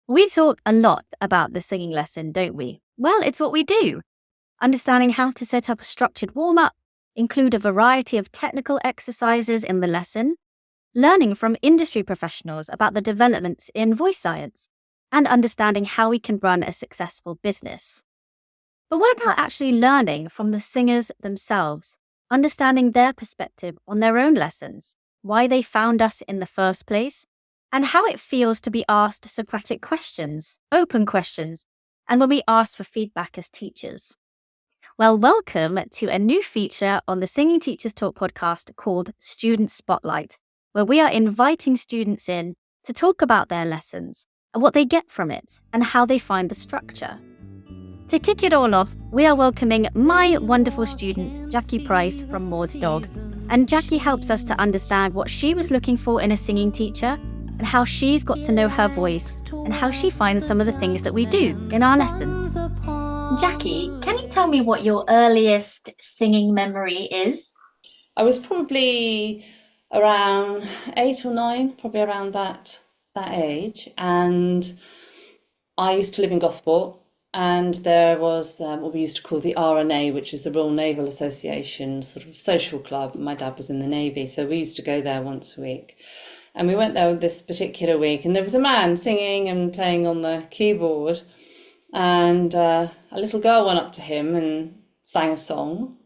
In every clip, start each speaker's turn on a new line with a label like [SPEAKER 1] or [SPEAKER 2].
[SPEAKER 1] We talk a lot about the singing lesson, don't we? Well, it's what we do. Understanding how to set up a structured warm-up, include a variety of technical exercises in the lesson, learning from industry professionals about the developments in voice science, and understanding how we can run a successful business. But what about actually learning from the singers themselves, understanding their perspective on their own lessons, why they found us in the first place, and how it feels to be asked Socratic questions, open questions, and when we ask for feedback as teachers? Well, welcome to a new feature on the Singing Teachers Talk podcast called Student Spotlight, where we are inviting students in to talk about their lessons and what they get from it and how they find the structure. To kick it all off, we are welcoming my wonderful student, Jackie Pryce from Maud's Dog. And Jackie helps us to understand what she was looking for in a singing teacher and how she's got to know her voice and how she finds some of the things that we do in our lessons. Jackie, can you tell me what your earliest singing memory is?
[SPEAKER 2] I was probably around 8 or 9, probably around that age, and I used to live in Gosport, and there was what we used to call the RNA, which is the Royal Naval Association sort of social club. My dad was in the Navy, so we used to go there once a week. And we went there this particular week, and there was a man singing and playing on the keyboard, and a little girl went up to him and sang a song.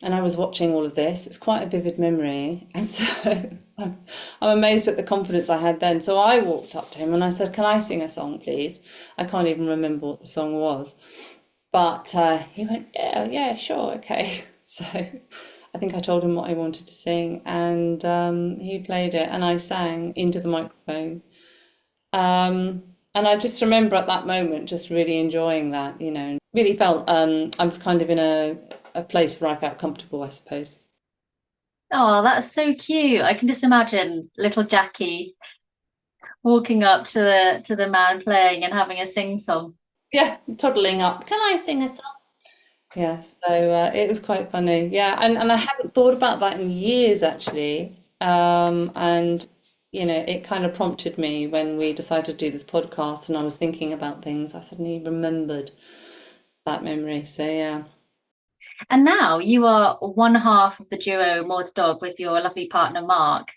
[SPEAKER 2] And I was watching all of this. It's quite a vivid memory. And so I'm amazed at the confidence I had then. So I walked up to him and I said, "Can I sing a song, please?" I can't even remember what the song was. But he went, yeah, sure, okay. So I think I told him what I wanted to sing, and he played it and I sang into the microphone. And I just remember at that moment just really enjoying that, really felt I was kind of in a place where I felt comfortable, I suppose.
[SPEAKER 1] Oh, that's so cute. I can just imagine little Jackie walking up to the man playing and having a sing song.
[SPEAKER 2] Yeah, toddling up. Can I sing a song? Yeah, so it was quite funny. Yeah, and I hadn't thought about that in years actually. And it kind of prompted me when we decided to do this podcast and I was thinking about things. I suddenly remembered that memory. So yeah.
[SPEAKER 1] And now you are one half of the duo Maud's Dog with your lovely partner Mark.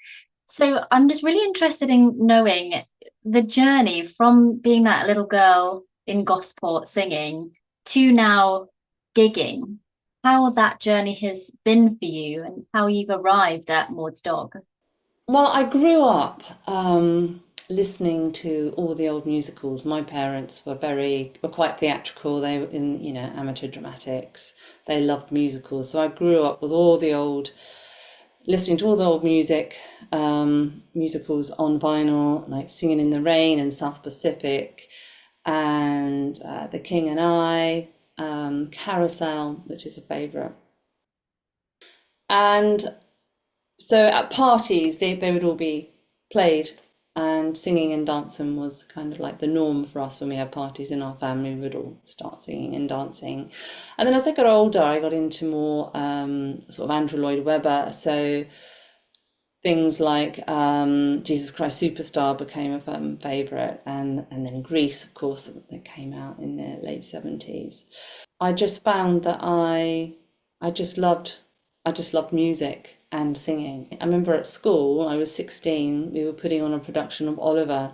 [SPEAKER 1] So I'm just really interested in knowing the journey from being that little girl in Gosport singing to now gigging, how that journey has been for you and how you've arrived at Maud's Dog.
[SPEAKER 2] Well, I grew up listening to all the old musicals. My parents were quite theatrical. They were in, amateur dramatics. They loved musicals. So I grew up with listening to all the old musicals on vinyl, like Singing in the Rain and South Pacific, and The King and I, Carousel, which is a favourite. And so at parties, they would all be played, and singing and dancing was kind of like the norm for us when we had parties in our family. We would all start singing and dancing. And then as I got older, I got into more sort of Andrew Lloyd Webber. So things like Jesus Christ Superstar became a favourite, and then Grease, of course, that came out in the late 70s. I just found that I just loved music and singing. I remember at school, I was 16, we were putting on a production of Oliver.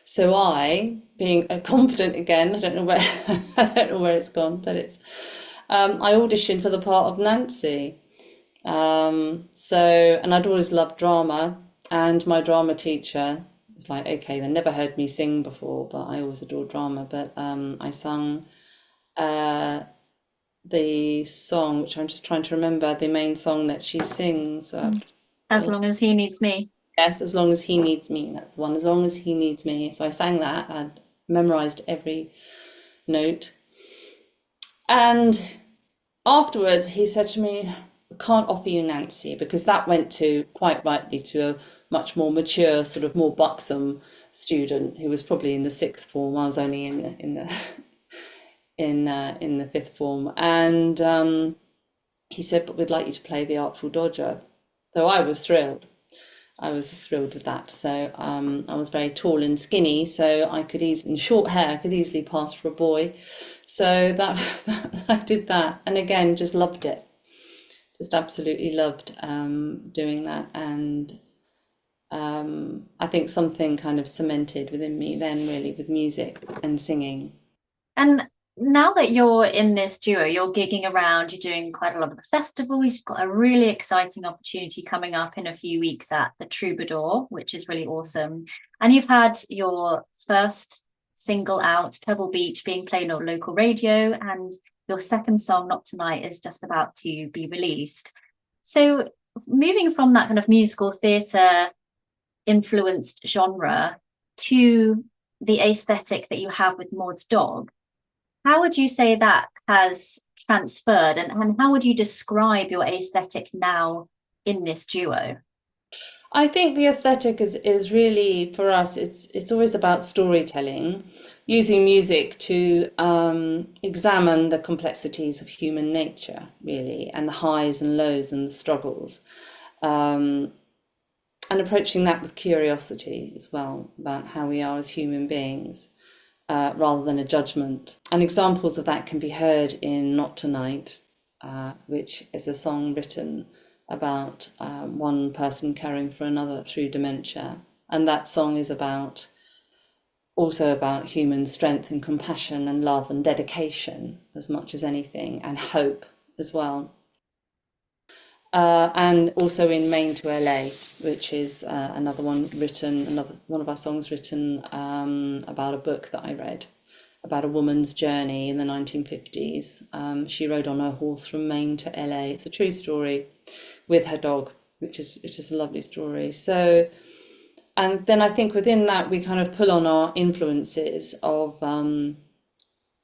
[SPEAKER 2] So I, being confident again, I don't know where it's gone, but I auditioned for the part of Nancy. And I'd always loved drama, and my drama teacher was like, okay, they never heard me sing before, but I always adored drama. But I sung the song, which I'm just trying to remember, the main song that she sings.
[SPEAKER 1] As Long as He Needs Me.
[SPEAKER 2] Yes, As Long as He Needs Me. That's the one, As Long as He Needs Me. So I sang that. I'd memorized every note. And afterwards, he said to me, "I can't offer you Nancy," because that went to, quite rightly, to a much more mature, sort of more buxom student who was probably in the sixth form. I was only in the fifth form, and he said, "But we'd like you to play the Artful Dodger." So I was thrilled. I was thrilled with that. So I was very tall and skinny, so I could easily, in short hair, I could easily pass for a boy. So that I did that, and again, just loved it. Just absolutely loved doing that, and I think something kind of cemented within me then, really, with music and singing.
[SPEAKER 1] And now that you're in this duo, you're gigging around, you're doing quite a lot of the festivals. You've got a really exciting opportunity coming up in a few weeks at the Troubadour, which is really awesome. And you've had your first single out, Pebble Beach, being played on local radio, and your second song, Not Tonight, is just about to be released. So, moving from that kind of musical theatre influenced genre to the aesthetic that you have with Maud's dog, how would you say that has transferred, and how would you describe your aesthetic now in this duo?
[SPEAKER 2] I think the aesthetic is really, for us, it's always about storytelling, using music to examine the complexities of human nature, really, and the highs and lows and the struggles, and approaching that with curiosity as well about how we are as human beings, rather than a judgment. And examples of that can be heard in Not Tonight, which is a song written about one person caring for another through dementia. And that song is also about human strength and compassion and love and dedication as much as anything, and hope as well. And also in Maine to LA, which is another one of our songs written about a book that I read about a woman's journey in the 1950s. She rode on her horse from Maine to LA. It's a true story, with her dog, which is a lovely story. So, and then I think within that we kind of pull on our influences of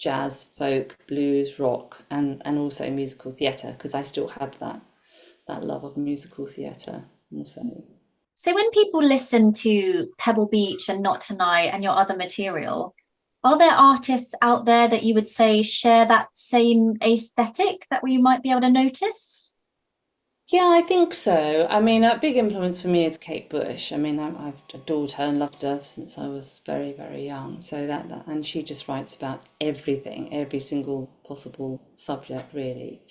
[SPEAKER 2] jazz, folk, blues, rock, and also musical theatre, because I still have that love of musical theatre also.
[SPEAKER 1] So, when people listen to Pebble Beach and Not Tonight and your other material, are there artists out there that you would say share that same aesthetic that we might be able to notice?
[SPEAKER 2] Yeah, I think so. I mean, a big influence for me is Kate Bush. I mean, I've adored her and loved her since I was very, very young. So and she just writes about everything, every single possible subject, really.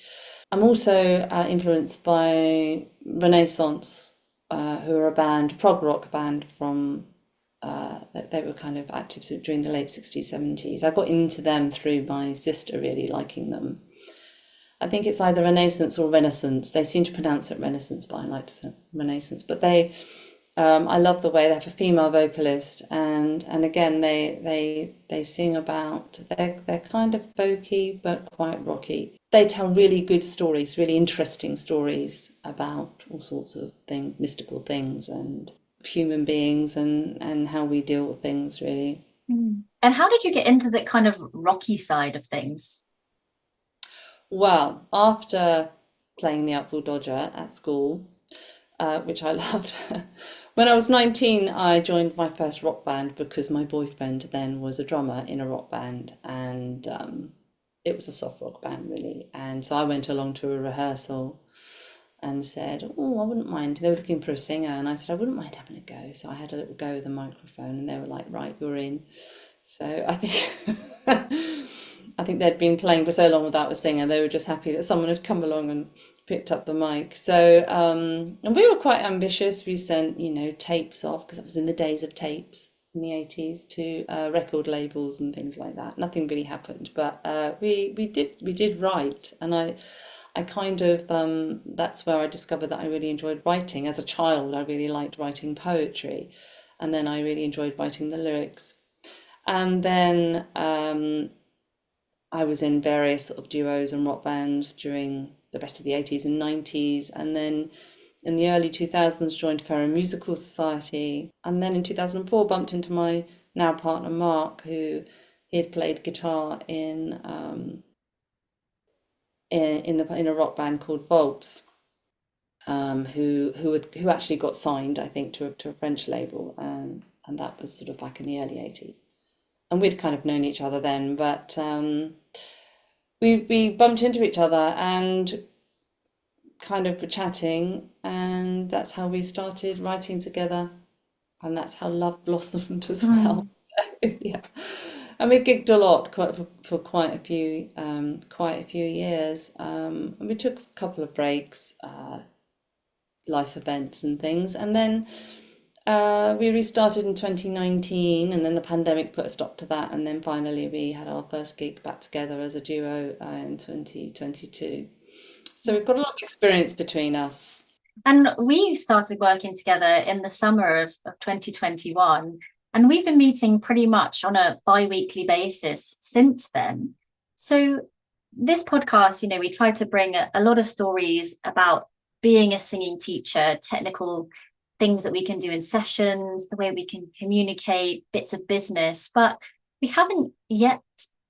[SPEAKER 2] I'm also influenced by Renaissance, who are a band, prog rock band from. They were kind of active during the late 60s, 70s. I got into them through my sister really liking them. I think it's either Renaissance or Renaissance. They seem to pronounce it Renaissance, but I like to say Renaissance. But I love the way they have a female vocalist, and again they sing about, they're kind of folky but quite rocky. They tell really good stories, really interesting stories about all sorts of things, mystical things, and human beings, and how we deal with things, really.
[SPEAKER 1] And how did you get into the kind of rocky side of things?
[SPEAKER 2] Well, after playing the Artful Dodger at school, which I loved, when I was 19, I joined my first rock band because my boyfriend then was a drummer in a rock band, and it was a soft rock band, really. And so I went along to a rehearsal and said, "Oh, I wouldn't mind." They were looking for a singer, and I said, "I wouldn't mind having a go." So I had a little go with the microphone, and they were like, "Right, you're in." So I think I think they'd been playing for so long without a singer, they were just happy that someone had come along and picked up the mic. So and we were quite ambitious. We sent, tapes off, because that was in the days of tapes in the 80s, to record labels and things like that. Nothing really happened, but we did write, and I kind of that's where I discovered that I really enjoyed writing. As a child, I really liked writing poetry, and then I really enjoyed writing the lyrics. And then I was in various sort of duos and rock bands during the rest of the 80s and 90s, and then in the early 2000s joined Fair Musical Society, and then in 2004 bumped into my now partner Mark, who he had played guitar in a rock band called Volts, who actually got signed, I think, to a French label, and that was sort of back in the early 80s. And we'd kind of known each other then, but we bumped into each other, and kind of chatting, and that's how we started writing together, and that's how love blossomed as well.
[SPEAKER 1] Mm.
[SPEAKER 2] Yeah, and we gigged a lot for quite a few years. And we took a couple of breaks, life events and things, and then we restarted in 2019, and then the pandemic put a stop to that, and then finally we had our first gig back together as a duo in 2022. So we've got a lot of experience between us.
[SPEAKER 1] And we started working together in the summer of 2021, and we've been meeting pretty much on a bi-weekly basis since then. So this podcast, we try to bring a lot of stories about being a singing teacher, technical things that we can do in sessions, the way we can communicate, bits of business, but we haven't yet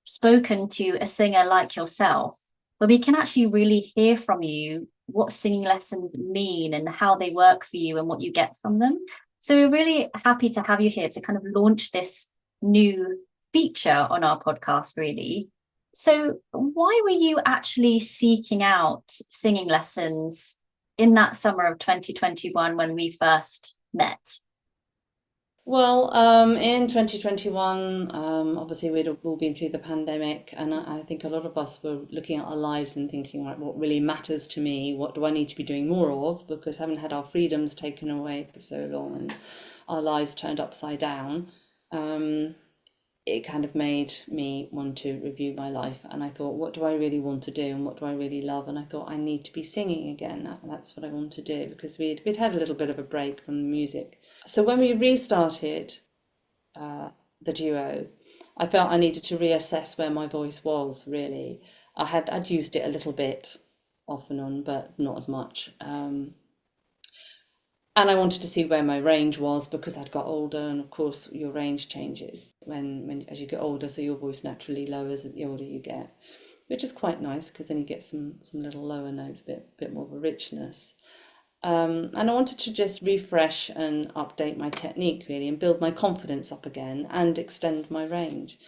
[SPEAKER 1] spoken to a singer like yourself, where we can actually really hear from you what singing lessons mean and how they work for you and what you get from them. So we're really happy to have you here to kind of launch this new feature on our podcast, really. So why were you actually seeking out singing lessons in that summer of 2021 when we first met?
[SPEAKER 2] Well, in 2021, obviously we'd all been through the pandemic, and I think a lot of us were looking at our lives and thinking, right, what really matters to me? What do I need to be doing more of? Because having had our freedoms taken away for so long and our lives turned upside down, it kind of made me want to review my life. And I thought, what do I really want to do and what do I really love? And I thought, I need to be singing again. That's what I want to do, because we'd had a little bit of a break from the music. So when we restarted the duo, I felt I needed to reassess where my voice was, really. I'd used it a little bit off and on, but not as much. And I wanted to see where my range was, because I'd got older, and of course your range changes when as you get older, so your voice naturally lowers the older you get, which is quite nice because then you get some little lower notes, bit more of a richness. And I wanted to just refresh and update my technique, really, and build my confidence up again and extend my range.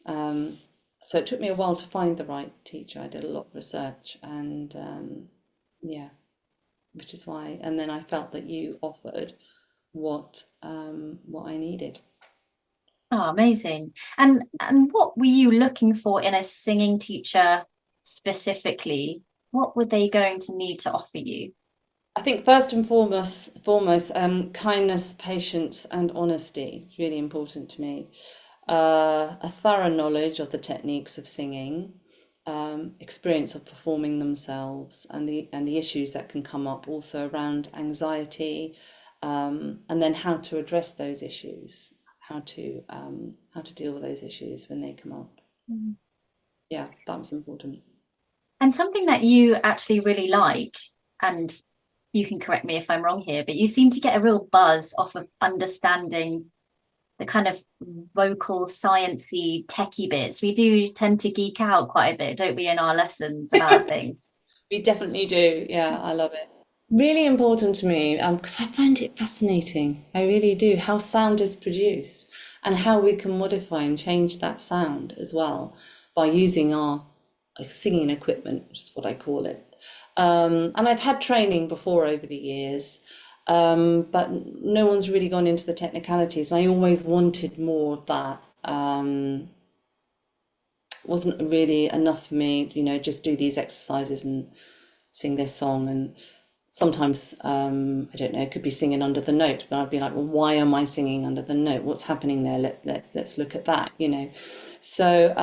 [SPEAKER 2] So it took me a while to find the right teacher. I did a lot of research, and yeah, which is why. And then I felt that you offered what I needed.
[SPEAKER 1] Oh, amazing. And what were you looking for in a singing teacher specifically? What were they going to need to offer you?
[SPEAKER 2] I think first and foremost, kindness, patience, and honesty is really important to me. A thorough knowledge of the techniques of singing, experience of performing themselves, and the issues that can come up also around anxiety, and then how to address those issues, how to deal with those issues when they come up.
[SPEAKER 1] Mm.
[SPEAKER 2] Yeah, that was important.
[SPEAKER 1] And something that you actually really like, and you can correct me if I'm wrong here, but you seem to get a real buzz off of understanding the kind of vocal sciencey techie bits. We do tend to geek out quite a bit, don't we, in our lessons about things?
[SPEAKER 2] We definitely do. Yeah, I love it. Really important to me, because I find it fascinating. I really do. How sound is produced and how we can modify and change that sound as well by using our singing equipment, which is what I call it. And I've had training before over the years, but no one's really gone into the technicalities. And I always wanted more of that. Wasn't really enough for me, just do these exercises and sing this song. And sometimes, I don't know, it could be singing under the note, but I'd be like, well, why am I singing under the note? What's happening there? Let's look at that. So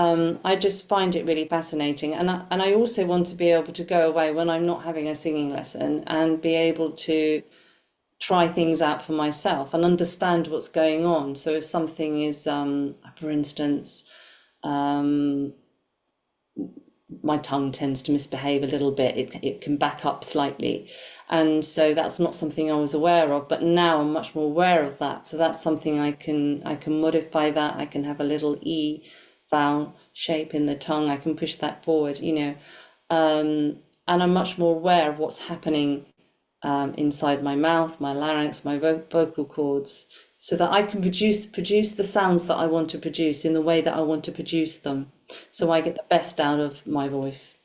[SPEAKER 2] I just find it really fascinating, and I also want to be able to go away when I'm not having a singing lesson and be able to try things out for myself and understand what's going on. So if something is, for instance, my tongue tends to misbehave a little bit. It can back up slightly. And so that's not something I was aware of, but now I'm much more aware of that. So that's something I can modify that. I can have a little E vowel shape in the tongue. I can push that forward. And I'm much more aware of what's happening inside my mouth, my larynx, my vocal cords, so that I can produce the sounds that I want to produce in the way that I want to produce them, so I get the best out of my voice.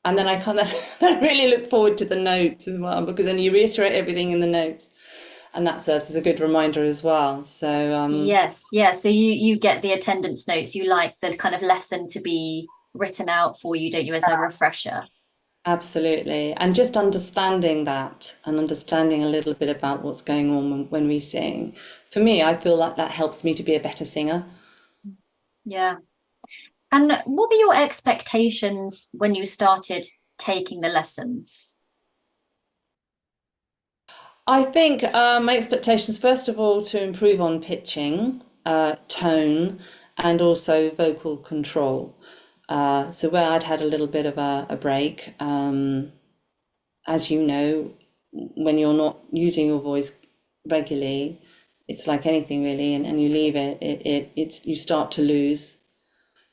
[SPEAKER 2] And then I kind of I really look forward to the notes as well, because then you reiterate everything in the notes, and that serves as a good reminder as well. So
[SPEAKER 1] Yes, yeah. So you get the attendance notes. You like the kind of lesson to be written out for you, don't you, as a refresher?
[SPEAKER 2] absolutely. And just understanding that and understanding a little bit about what's going on when we sing. For me, I feel like that helps me to be a better singer.
[SPEAKER 1] Yeah. And what were your expectations when you started taking the lessons?
[SPEAKER 2] I think my expectations, first of all, to improve on pitching, tone, and also vocal control. So where I'd had a little bit of a break, as you know, when you're not using your voice regularly, it's like anything really, and you leave it's you start to lose.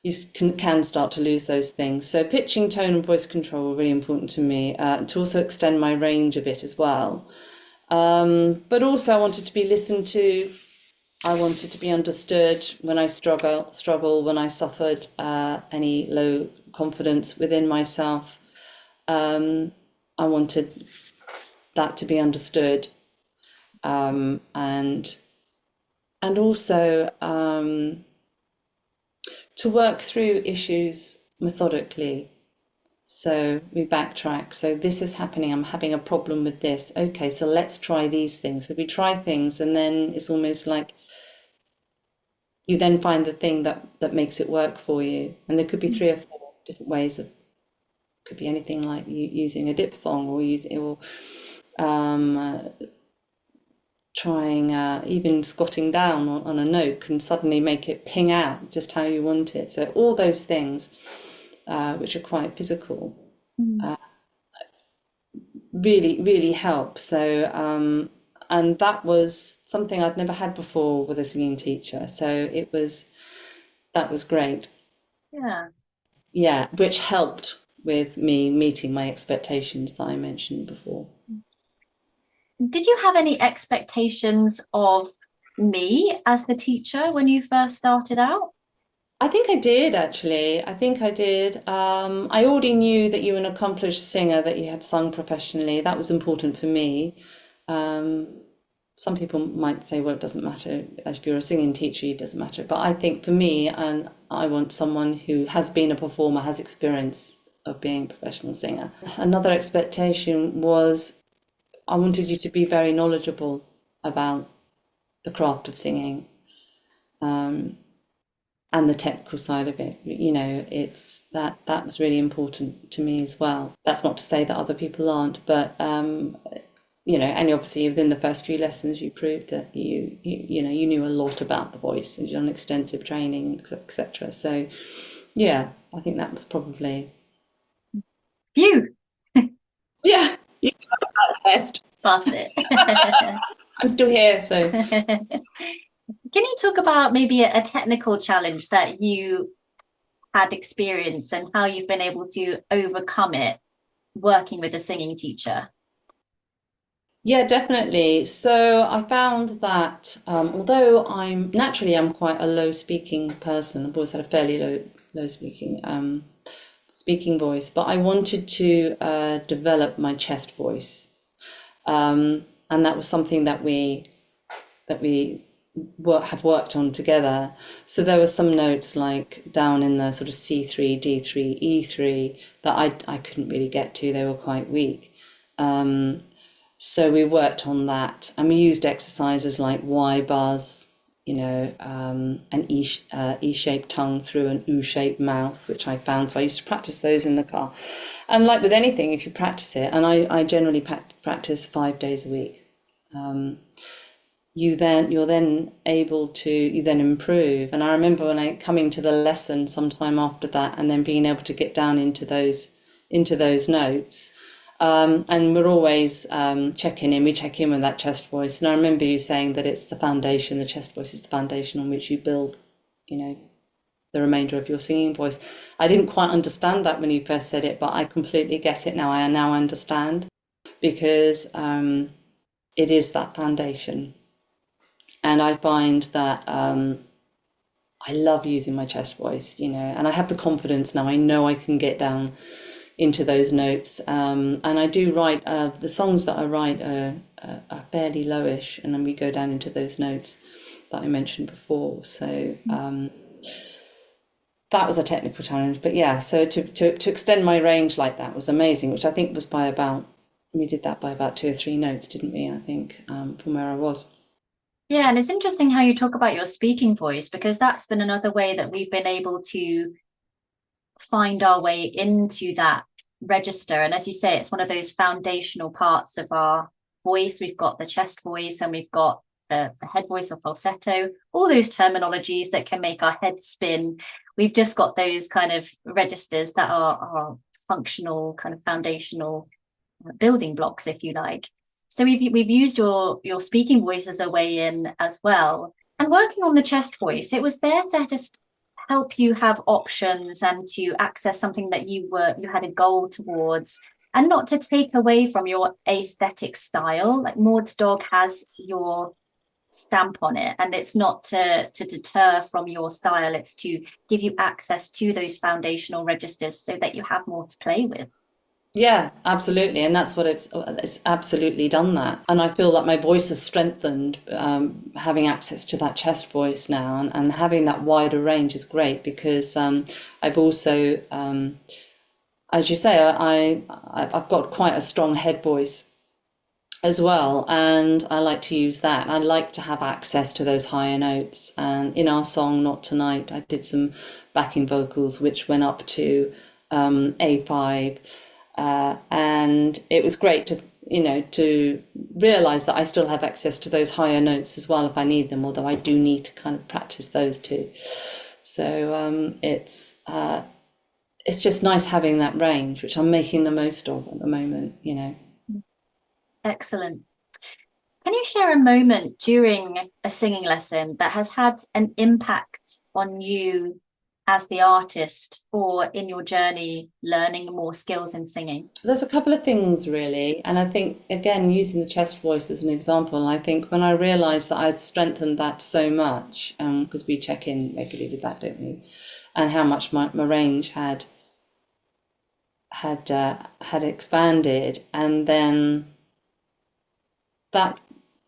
[SPEAKER 2] You can start to lose those things. So pitching, tone, and voice control were really important to me. To also extend my range a bit as well. But also I wanted to be listened to. I wanted to be understood when I struggle when I suffered any low confidence within myself. I wanted that to be understood, and also to work through issues methodically. So we backtrack. So this is happening. I'm having a problem with this. Okay, so let's try these things. So we try things, and then it's almost like you then find the thing that makes it work for you. And there could be three or four different ways of, could be anything like you using a diphthong, or using, or trying even squatting down on a note can suddenly make it ping out just how you want it. So all those things, which are quite physical,
[SPEAKER 1] Mm.
[SPEAKER 2] really, really help. So, and that was something I'd never had before with a singing teacher. So that was great.
[SPEAKER 1] Yeah.
[SPEAKER 2] Yeah, which helped with me meeting my expectations that I mentioned before.
[SPEAKER 1] Did you have any expectations of me as the teacher when you first started out?
[SPEAKER 2] I think I did actually. I think I did. I already knew that you were an accomplished singer, that you had sung professionally. That was important for me. Um, some people might say, well, it doesn't matter. If you're a singing teacher, it doesn't matter. But I think for me, and I want someone who has been a performer, has experience of being a professional singer. Another expectation was I wanted you to be very knowledgeable about the craft of singing, and the technical side of it. You know, it's that was really important to me as well. That's not to say that other people aren't, but you know, and obviously within the first few lessons you proved that you know, you knew a lot about the voice and you'd done extensive training, etc. So yeah, I think that was probably,
[SPEAKER 1] You
[SPEAKER 2] yeah, you passed that test.
[SPEAKER 1] passed it.
[SPEAKER 2] I'm still here, so
[SPEAKER 1] Can you talk about maybe a technical challenge that you had experience and how you've been able to overcome it working with a singing teacher?
[SPEAKER 2] yeah, definitely. So I found that although I'm quite a low speaking person, I've always had a fairly low speaking voice, but I wanted to develop my chest voice, and that was something that we have worked on together. So there were some notes like down in the sort of C3, D3, E3 that I couldn't really get to. They were quite weak. So we worked on that, and we used exercises like Y buzz, you know, an E-shaped tongue through an U-shaped mouth, which I found. So I used to practice those in the car. And like with anything, if you practice it, and I generally practice 5 days a week, you're then able to, you then improve. And I remember when I coming to the lesson sometime after that, and then being able to get down into those notes. And we're always checking in. We check in with that chest voice. And I remember you saying that it's the foundation, the chest voice is the foundation on which you build, you know, the remainder of your singing voice. I didn't quite understand that when you first said it, but I completely get it now. I now understand, because it is that foundation. And I find that I love using my chest voice, you know, and I have the confidence now. I know I can get down into those notes. And I do write, the songs that I write are fairly lowish, and then we go down into those notes that I mentioned before. So that was a technical challenge. But yeah, so to extend my range like that was amazing, which I think was by about, we did that by about 2 or 3 notes, didn't we? I think, from where I was.
[SPEAKER 1] Yeah, and it's interesting how you talk about your speaking voice, because that's been another way that we've been able to find our way into that register. And as you say, it's one of those foundational parts of our voice. We've got the chest voice and we've got the head voice or falsetto, all those terminologies that can make our heads spin. We've just got those kind of registers that are functional, kind of foundational building blocks, if you like. So we've used your speaking voice as a way in as well. And working on the chest voice, it was there to just help you have options and to access something that you had a goal towards, and not to take away from your aesthetic style. Like Maud's Dog has your stamp on it, and it's not to deter from your style, it's to give you access to those foundational registers so that you have more to play with.
[SPEAKER 2] Yeah, absolutely, and that's what it's absolutely done that. And I feel that my voice has strengthened, having access to that chest voice now, and having that wider range is great because I've also, as you say, I've got quite a strong head voice as well, and I like to use that. I like to have access to those higher notes. And in our song "Not Tonight," I did some backing vocals which went up to A5. And it was great to realize that I still have access to those higher notes as well if I need them, although I do need to kind of practice those too. So it's just nice having that range, which I'm making the most of at the moment.
[SPEAKER 1] Excellent. Can you share a moment during a singing lesson that has had an impact on you as the artist, or in your journey learning more skills in singing?
[SPEAKER 2] There's a couple of things really, and I think again using the chest voice as an example, I think when I realised that I'd strengthened that so much, because we check in regularly with that, don't we, and how much my range had expanded, and then that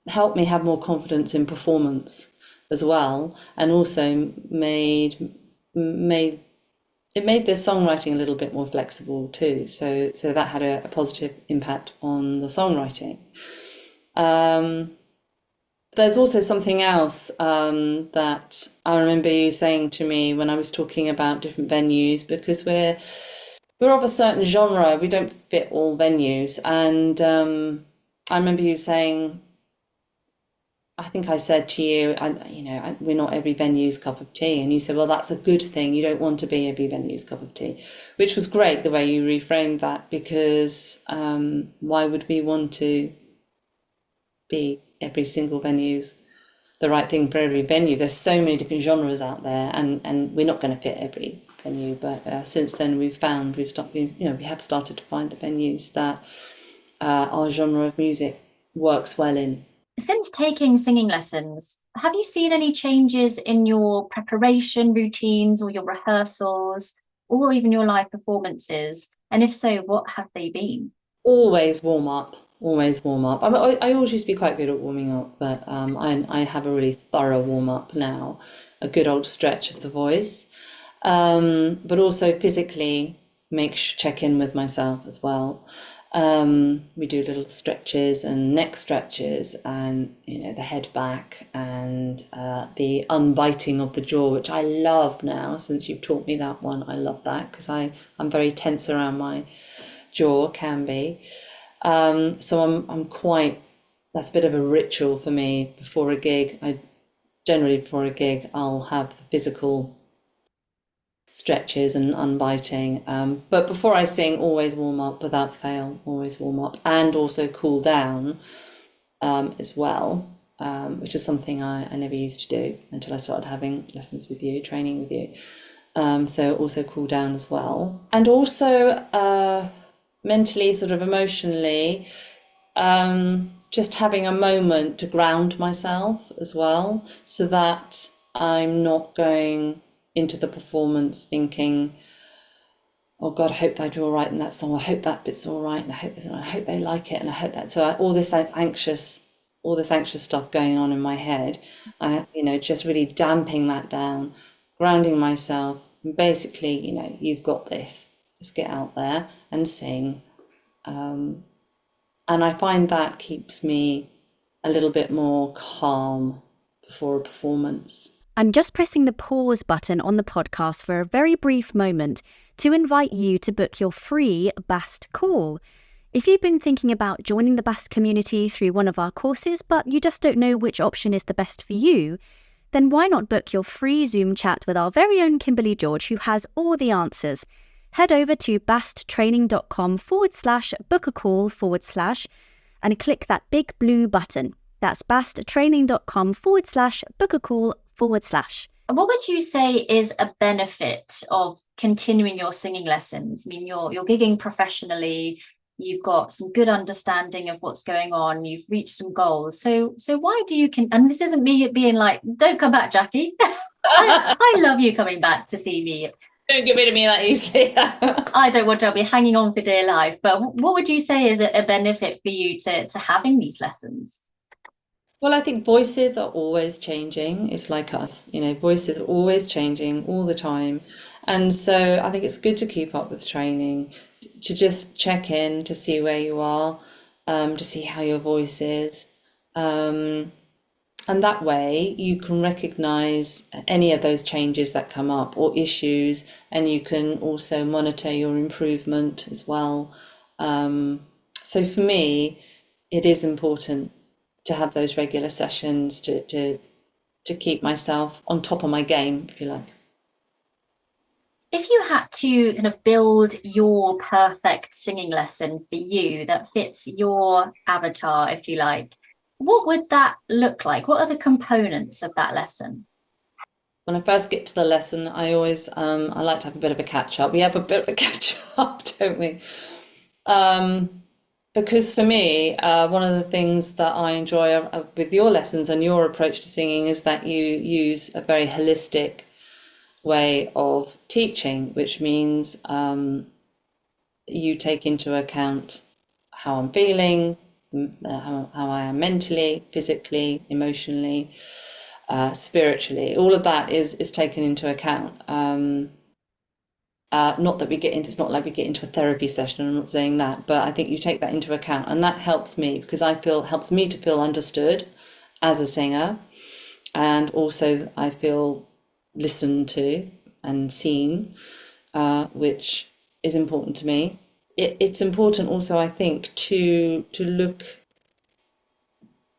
[SPEAKER 2] helped me have more confidence in performance as well, and also made it made the songwriting a little bit more flexible too. So that had a positive impact on the songwriting. There's also something else that I remember you saying to me when I was talking about different venues, because we're of a certain genre, we don't fit all venues, and I remember you saying, I think I said to you, we're not every venue's cup of tea. And you said, well, that's a good thing. You don't want to be every venue's cup of tea, which was great the way you reframed that, because why would we want to be every single venue's the right thing for every venue? There's so many different genres out there, and we're not going to fit every venue. But since then, we have started to find the venues that our genre of music works well in.
[SPEAKER 1] Since taking singing lessons, have you seen any changes in your preparation routines or your rehearsals or even your live performances? And if so, what have they been?
[SPEAKER 2] Always warm up. Always warm up. I always used to be quite good at warming up, but I have a really thorough warm up now, a good old stretch of the voice, but also physically check in with myself as well. We do little stretches and neck stretches, and the head back, and the unbiting of the jaw, which I love now since you've taught me that one. I love that because I'm very tense around my jaw, can be. So I'm quite. That's a bit of a ritual for me before a gig. Generally before a gig I'll have the physical stretches and unbiting, but before I sing, always warm up without fail, always warm up, and also cool down as well, which is something I never used to do until I started having lessons with you, training with you. So also cool down as well, and also mentally, sort of emotionally, just having a moment to ground myself as well, so that I'm not going into the performance thinking, oh God, I hope they do all right in that song. I hope that bit's all right, and I hope they like it, and I hope that. So all this anxious stuff going on in my head. Just really damping that down, grounding myself, and basically, you've got this. Just get out there and sing. And I find that keeps me a little bit more calm before a performance.
[SPEAKER 1] I'm just pressing the pause button on the podcast for a very brief moment to invite you to book your free BAST call. If you've been thinking about joining the BAST community through one of our courses, but you just don't know which option is the best for you, then why not book your free Zoom chat with our very own Kimberly George, who has all the answers. Head over to basttraining.com/book-a-call/ and click that big blue button. That's basttraining.com/book-a-call/. What would you say is a benefit of continuing your singing lessons? I mean, you're gigging professionally, you've got some good understanding of what's going on, you've reached some goals. So why do you and this isn't me being like, don't come back, Jackie. I love you coming back to see me.
[SPEAKER 2] Don't get rid of me that easily.
[SPEAKER 1] I don't want to be hanging on for dear life. But what would you say is a benefit for you to having these lessons?
[SPEAKER 2] Well, I think voices are always changing. It's like us, voices are always changing all the time. And so I think it's good to keep up with training, to just check in to see where you are, to see how your voice is. And that way you can recognize any of those changes that come up or issues, and you can also monitor your improvement as well. So for me, it is important to have those regular sessions to keep myself on top of my game, if you like.
[SPEAKER 1] If you had to kind of build your perfect singing lesson for you that fits your avatar, if you like, what would that look like? What are the components of that lesson?
[SPEAKER 2] When I first get to the lesson, I always I like to have a bit of a catch up. We have a bit of a catch up, don't we? Because for me, one of the things that I enjoy with your lessons and your approach to singing is that you use a very holistic way of teaching, which means you take into account how I'm feeling, how I am mentally, physically, emotionally, spiritually. All of that is taken into account. Not that we get into, it's not like we get into a therapy session, I'm not saying that, but I think you take that into account, and that helps me because helps me to feel understood as a singer, and also I feel listened to and seen, which is important to me. It's important also, I think, to look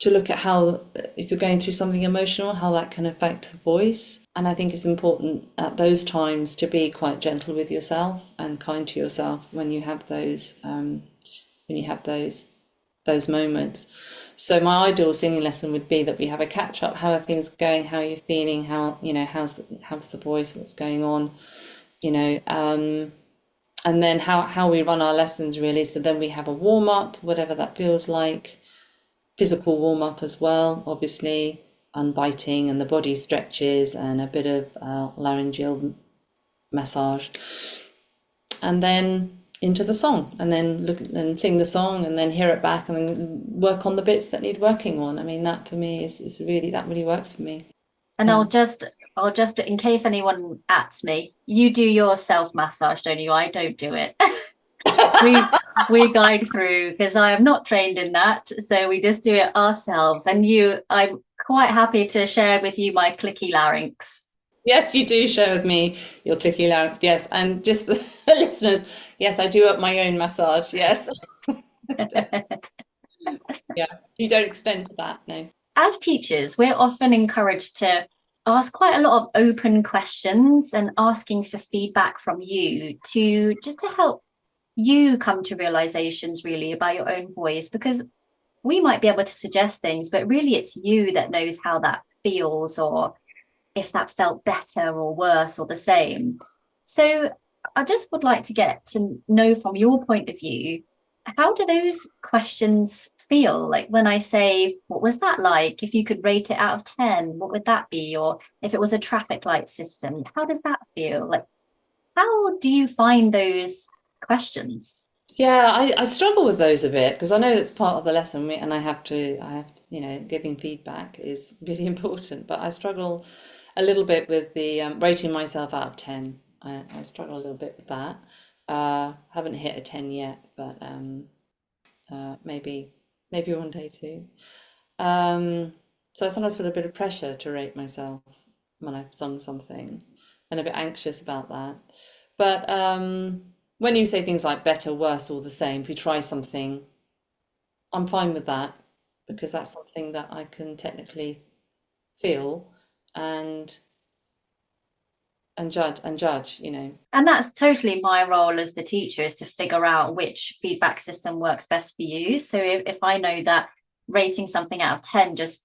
[SPEAKER 2] at how, if you're going through something emotional, how that can affect the voice. And I think it's important at those times to be quite gentle with yourself and kind to yourself when you have those those moments. So my ideal singing lesson would be that we have a catch up. How are things going? How are you feeling? How's the voice? What's going on? And then how we run our lessons really. So then we have a warm up, whatever that feels like. Physical warm up as well, obviously, unbiting and the body stretches and a bit of laryngeal massage, and then into the song, and then look and sing the song, and then hear it back, and then work on the bits that need working on. I mean, that for me is really, that really works for me.
[SPEAKER 1] And I'll just in case anyone asks me, you do your self massage, don't you? I don't do it. we guide through because I am not trained in that, so we just do it ourselves. And I'm quite happy to share with you my clicky larynx.
[SPEAKER 2] Yes, you do share with me your clicky larynx. Yes, and just for the listeners, yes, I do up my own massage. Yes. Yeah, you don't extend to that, no.
[SPEAKER 1] As teachers, we're often encouraged to ask quite a lot of open questions and asking for feedback from you to help you come to realizations really about your own voice, because we might be able to suggest things, but really it's you that knows how that feels, or if that felt better or worse or the same. So I just would like to get to know from your point of view, how do those questions feel? Like when I say, what was that like? If you could rate it out of 10, what would that be? Or if it was a traffic light system, how does that feel? Like, How do you find those questions?
[SPEAKER 2] Yeah, I struggle with those a bit because I know it's part of the lesson and giving feedback is really important, but I struggle a little bit with the rating myself out of 10. I struggle a little bit with that. Haven't hit a 10 yet, but maybe one day soon. Um, so I sometimes feel a bit of pressure to rate myself when I've sung something and a bit anxious about that. But when you say things like better, worse, or the same, if you try something, I'm fine with that because that's something that I can technically feel and and judge.
[SPEAKER 1] And that's totally my role as the teacher, is to figure out which feedback system works best for you. So if I know that rating something out of 10 just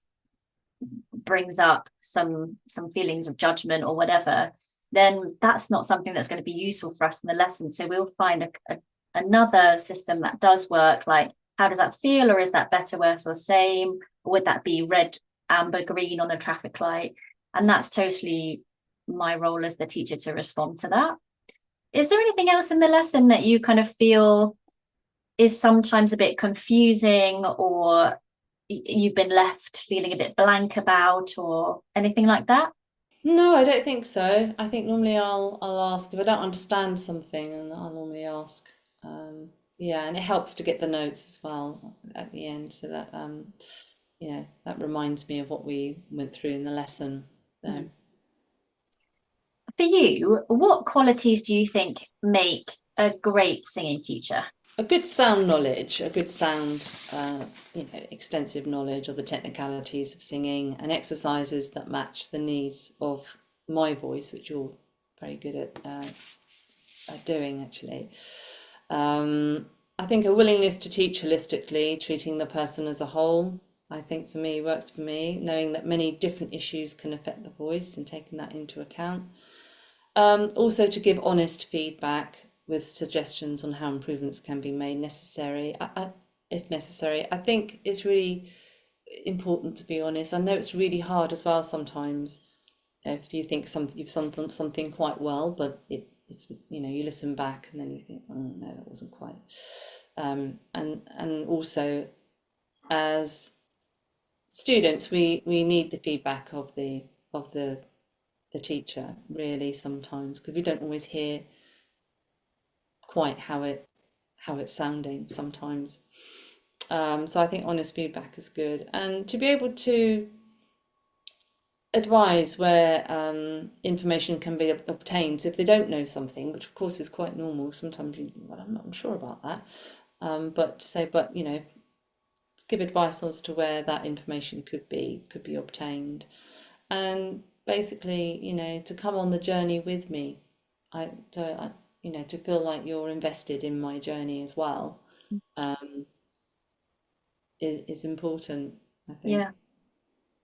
[SPEAKER 1] brings up some feelings of judgment or whatever, then that's not something that's going to be useful for us in the lesson. So we'll find another system that does work, like how does that feel, or is that better, worse, or same? Or would that be red, amber, green on a traffic light? And that's totally my role as the teacher to respond to that. Is there anything else in the lesson that you kind of feel is sometimes a bit confusing, or you've been left feeling a bit blank about, or anything like that?
[SPEAKER 2] No, I don't think so. I think normally I'll ask if I don't understand something, and I'll normally ask. Yeah, and it helps to get the notes as well at the end, so that that reminds me of what we went through in the lesson. So,
[SPEAKER 1] For you, what qualities do you think make a great singing teacher?
[SPEAKER 2] a good sound knowledge, a good sound, extensive knowledge of the technicalities of singing and exercises that match the needs of my voice, which you're very good at doing actually. I think a willingness to teach holistically, treating the person as a whole, I think for me works for me, knowing that many different issues can affect the voice and taking that into account. Also to give honest feedback with suggestions on how improvements can be made if necessary. I think it's really important to be honest. I know it's really hard as well sometimes if you think you've done something quite well, but it's you listen back and then you think, oh no, that wasn't quite. And also as students, we need the feedback of the teacher really sometimes because we don't always hear quite how it's sounding sometimes. So I think honest feedback is good, and to be able to advise where information can be obtained. So if they don't know something, which of course is quite normal, sometimes well, I'm not sure about that, but to say, but give advice as to where that information could be obtained, and basically, to come on the journey with me. To feel like you're invested in my journey as well, is important, I think.
[SPEAKER 1] Yeah.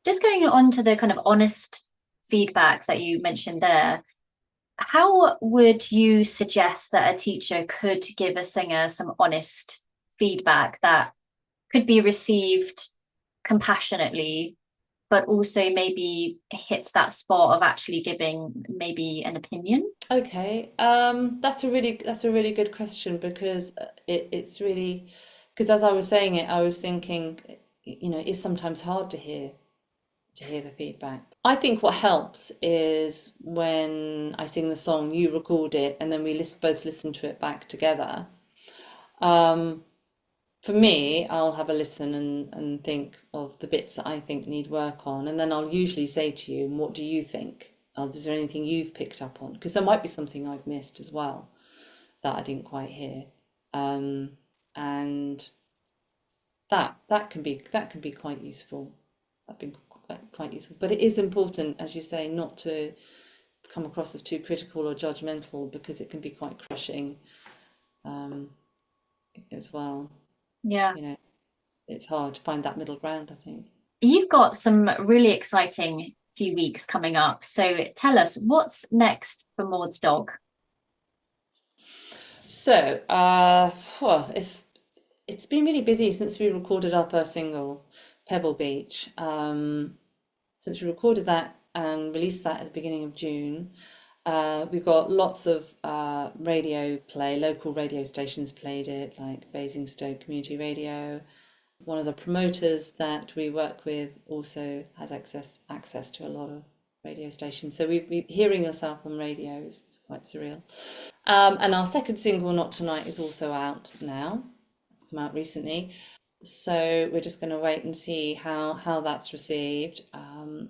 [SPEAKER 1] Just going on to the kind of honest feedback that you mentioned there, how would you suggest that a teacher could give a singer some honest feedback that could be received compassionately, but also maybe hits that spot of actually giving maybe an opinion?
[SPEAKER 2] Okay, that's a really good question because it's really because as I was saying it, I was thinking, it's sometimes hard to hear the feedback. I think what helps is when I sing the song, you record it, and then we both listen to it back together. For me, I'll have a listen and think of the bits that I think need work on, and then I'll usually say to you, what do you think? Is there anything you've picked up on? Because there might be something I've missed as well that I didn't quite hear. And that can be quite useful. That'd be quite useful. But it is important, as you say, not to come across as too critical or judgmental because it can be quite crushing as well.
[SPEAKER 1] Yeah.
[SPEAKER 2] It's hard to find that middle ground, I think.
[SPEAKER 1] You've got some really exciting few weeks coming up. So tell us, what's next for Maud's dog?
[SPEAKER 2] So, it's been really busy since we recorded our first single, Pebble Beach. Since we recorded that and released that at the beginning of June, We've got lots of radio play, local radio stations played it, like Basingstoke Community Radio. One of the promoters that we work with also has access to a lot of radio stations. So we hearing yourself on radio is quite surreal. And our second single, Not Tonight, is also out now. It's come out recently. So we're just going to wait and see how that's received.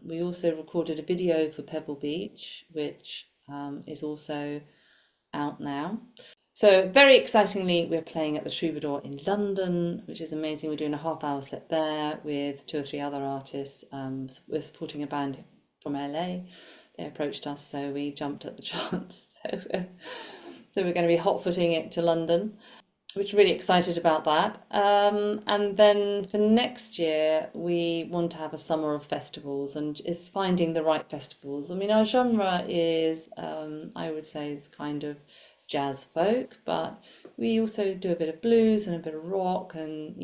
[SPEAKER 2] We also recorded a video for Pebble Beach, which is also out now. So very excitingly, we're playing at the Troubadour in London, which is amazing. We're doing a half-hour set there with 2 or 3 other artists. We're supporting a band from LA. They approached us, so we jumped at the chance. So we're going to be hot-footing it to London, which really excited about that. And then for next year, we want to have a summer of festivals, and it's finding the right festivals. I mean, our genre is, I would say, is kind of jazz folk, but we also do a bit of blues and a bit of rock, and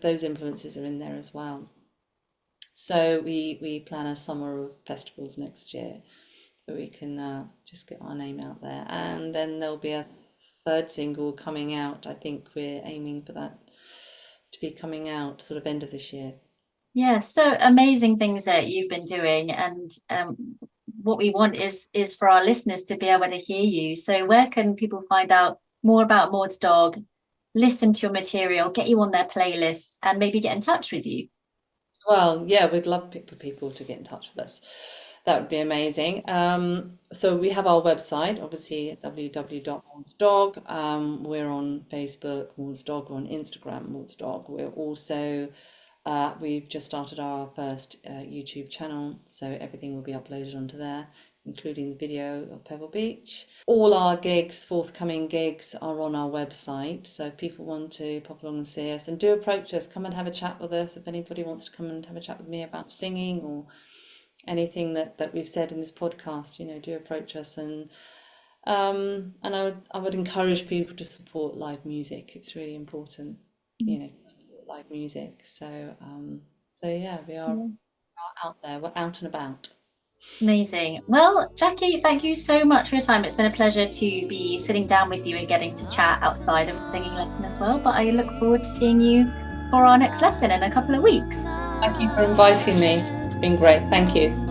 [SPEAKER 2] those influences are in there as well. So we plan a summer of festivals next year, where we can just get our name out there, and then there'll be a third single coming out. I think we're aiming for that to be coming out sort of end of this year.
[SPEAKER 1] Yeah, so amazing things that you've been doing, and what we want is for our listeners to be able to hear you. So where can people find out more about Maud's Dog, listen to your material, get you on their playlists, and maybe get in touch with you?
[SPEAKER 2] Well, yeah, we'd love for people to get in touch with us. That would be amazing. So we have our website, obviously, www.maudsdog. We're on Facebook, Maud's Dog, we're on Instagram, Maud's Dog. We're also we've just started our first YouTube channel, so everything will be uploaded onto there, including the video of Pebble Beach. All our gigs, forthcoming gigs, are on our website, so if people want to pop along and see us, and do approach us, come and have a chat with us. If anybody wants to come and have a chat with me about singing or anything that we've said in this podcast, do approach us. And I would encourage people to support live music. It's really important, support live music. So yeah, we are out there. We're out and about.
[SPEAKER 1] Amazing. Well, Jackie, thank you so much for your time. It's been a pleasure to be sitting down with you and getting to chat outside of a singing lesson as well. But I look forward to seeing you for our next lesson in a couple of weeks.
[SPEAKER 2] Thank you for inviting me. It's been great. Thank you.